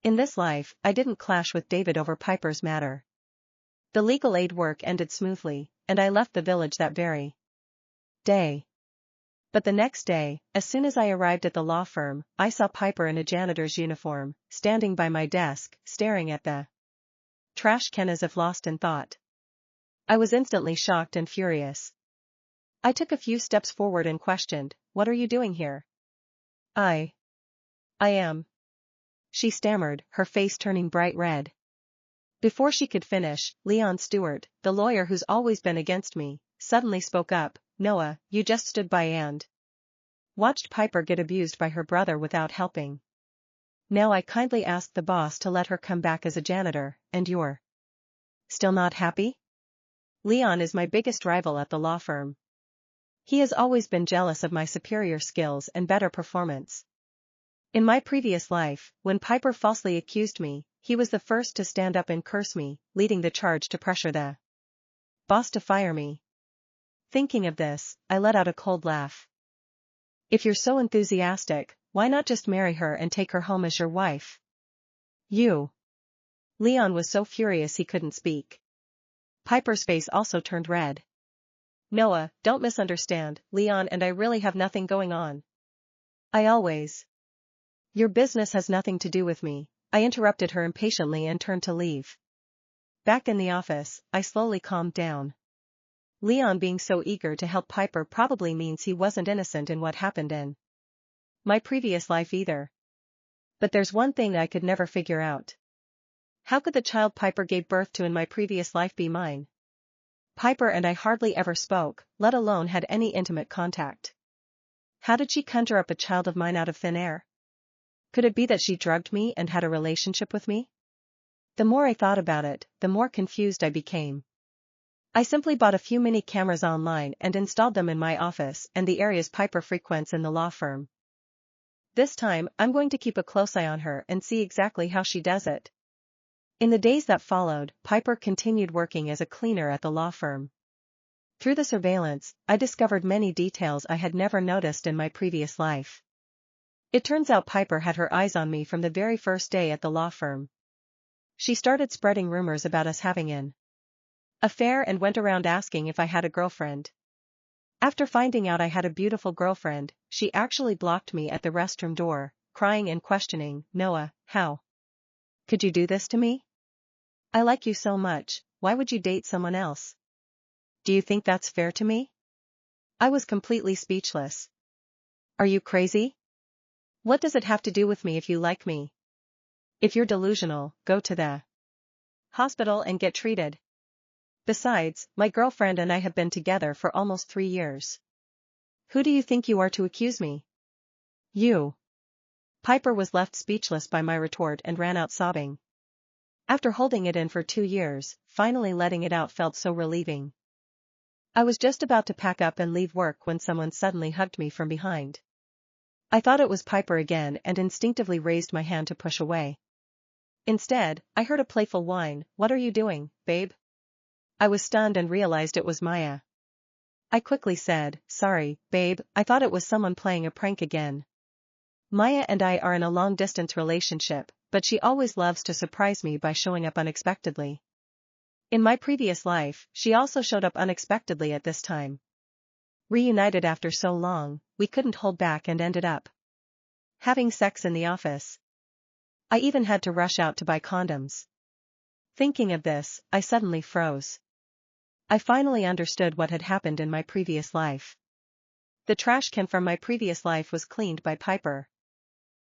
In this life, I didn't clash with David over Piper's matter. The legal aid work ended smoothly, and I left the village that very day. But the next day, as soon as I arrived at the law firm, I saw Piper in a janitor's uniform, standing by my desk, staring at the trash can as if lost in thought. I was instantly shocked and furious. I took a few steps forward and questioned, "What are you doing here?" I am," she stammered, her face turning bright red. Before she could finish, Leon Stewart, the lawyer who's always been against me, suddenly spoke up, "Noah, you just stood by and watched Piper get abused by her brother without helping. Now I kindly asked the boss to let her come back as a janitor, and you're still not happy?" Leon is my biggest rival at the law firm. He has always been jealous of my superior skills and better performance. In my previous life, when Piper falsely accused me, he was the first to stand up and curse me, leading the charge to pressure the boss to fire me. Thinking of this, I let out a cold laugh. "If you're so enthusiastic, why not just marry her and take her home as your wife?" "You." Leon was so furious he couldn't speak. Piper's face also turned red. "Noah, don't misunderstand, Leon and I really have nothing going on. Your business has nothing to do with me," I interrupted her impatiently and turned to leave. Back in the office, I slowly calmed down. Leon being so eager to help Piper probably means he wasn't innocent in what happened in my previous life either. But there's one thing I could never figure out. How could the child Piper gave birth to in my previous life be mine? Piper and I hardly ever spoke, let alone had any intimate contact. How did she conjure up a child of mine out of thin air? Could it be that she drugged me and had a relationship with me? The more I thought about it, the more confused I became. I simply bought a few mini cameras online and installed them in my office and the areas Piper frequents in the law firm. This time, I'm going to keep a close eye on her and see exactly how she does it. In the days that followed, Piper continued working as a cleaner at the law firm. Through the surveillance, I discovered many details I had never noticed in my previous life. It turns out Piper had her eyes on me from the very first day at the law firm. She started spreading rumors about us having an affair and went around asking if I had a girlfriend. After finding out I had a beautiful girlfriend, she actually blocked me at the restroom door, crying and questioning, "Noah, how could you do this to me? I like you so much, why would you date someone else? Do you think that's fair to me?" I was completely speechless. "Are you crazy? What does it have to do with me if you like me? If you're delusional, go to the hospital and get treated. Besides, my girlfriend and I have been together for almost 3 years. Who do you think you are to accuse me?" "You." Piper was left speechless by my retort and ran out sobbing. After holding it in for 2 years, finally letting it out felt so relieving. I was just about to pack up and leave work when someone suddenly hugged me from behind. I thought it was Piper again and instinctively raised my hand to push away. Instead, I heard a playful whine, "What are you doing, babe?" I was stunned and realized it was Maya. I quickly said, "Sorry, babe, I thought it was someone playing a prank again." Maya and I are in a long-distance relationship, but she always loves to surprise me by showing up unexpectedly. In my previous life, she also showed up unexpectedly at this time. Reunited after so long, we couldn't hold back and ended up having sex in the office. I even had to rush out to buy condoms. Thinking of this, I suddenly froze. I finally understood what had happened in my previous life. The trash can from my previous life was cleaned by Piper.